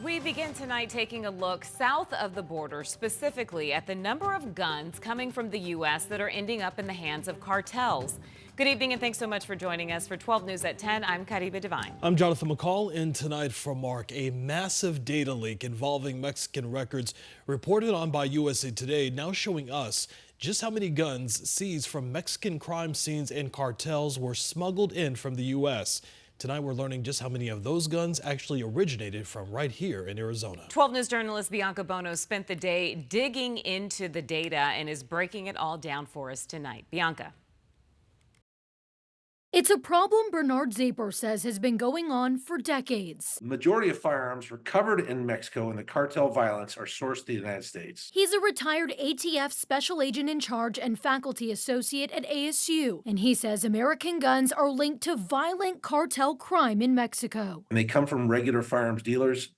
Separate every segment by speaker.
Speaker 1: We begin tonight taking a look south of the border, specifically at the number of guns coming from the U.S. that are ending up in the hands of cartels. Good evening and thanks so much for joining us for 12 News at 10. I'm Caribe Devine.
Speaker 2: I'm Jonathan McCall, and tonight from Mark, a massive data leak involving Mexican records reported on by USA Today now showing us just how many guns seized from Mexican crime scenes and cartels were smuggled in from the U.S. Tonight, we're learning just how many of those guns actually originated from right here in Arizona.
Speaker 1: 12 News journalist Bianca Bono spent the day digging into the data and is breaking it all down for us tonight. Bianca.
Speaker 3: It's a problem Bernard Zaper says has been going on for decades.
Speaker 4: The majority of firearms recovered in Mexico and the cartel violence are sourced to the United States.
Speaker 3: He's a retired ATF special agent in charge and faculty associate at ASU, and he says American guns are linked to violent cartel crime in Mexico.
Speaker 4: And they come from regular firearms dealers.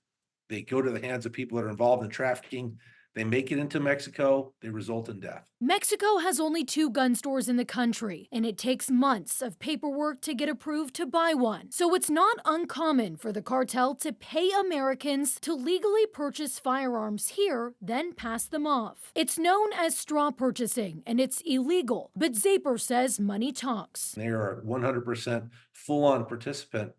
Speaker 4: They go to the hands of people that are involved in trafficking. They make it into Mexico, they result in death.
Speaker 3: Mexico has only 2 gun stores in the country, and it takes months of paperwork to get approved to buy one. So it's not uncommon for the cartel to pay Americans to legally purchase firearms here, then pass them off. It's known as straw purchasing, and it's illegal, but Zaper says money talks.
Speaker 4: They are 100% full-on participant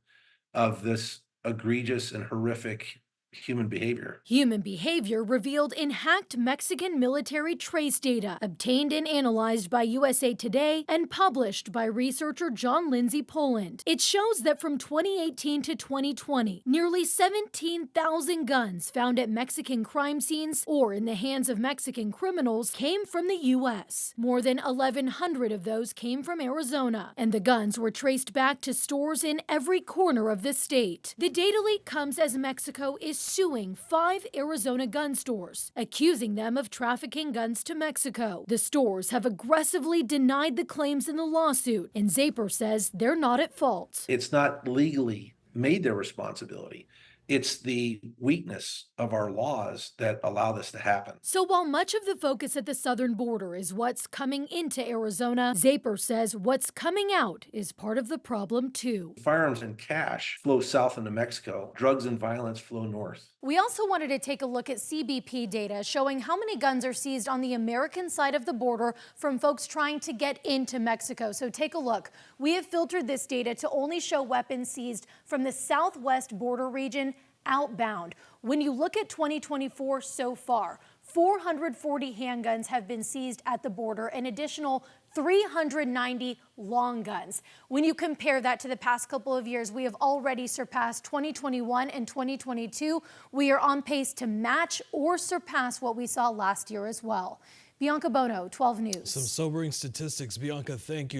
Speaker 4: of this egregious and horrific human behavior.
Speaker 3: Human behavior revealed in hacked Mexican military trace data obtained and analyzed by USA Today and published by researcher John Lindsay Poland. It shows that from 2018 to 2020, nearly 17,000 guns found at Mexican crime scenes or in the hands of Mexican criminals came from the U.S. More than 1,100 of those came from Arizona, and the guns were traced back to stores in every corner of the state. The data leak comes as Mexico is suing 5 Arizona gun stores, accusing them of trafficking guns to Mexico. The stores have aggressively denied the claims in the lawsuit, and Zaper says they're not at fault.
Speaker 4: It's not legally made their responsibility. It's the weakness of our laws that allow this to happen.
Speaker 3: So while much of the focus at the southern border is what's coming into Arizona, Zaper says what's coming out is part of the problem too.
Speaker 4: Firearms and cash flow south into Mexico. Drugs and violence flow north.
Speaker 3: We also wanted to take a look at CBP data showing how many guns are seized on the American side of the border from folks trying to get into Mexico. So take a look. We have filtered this data to only show weapons seized from the southwest border region outbound. When you look at 2024 so far, 440 handguns have been seized at the border, an additional 390 long guns. When you compare that to the past couple of years, we have already surpassed 2021 and 2022. We are on pace to match or surpass what we saw last year as well. Bianca Bono, 12 News.
Speaker 2: Some sobering statistics. Bianca, thank you.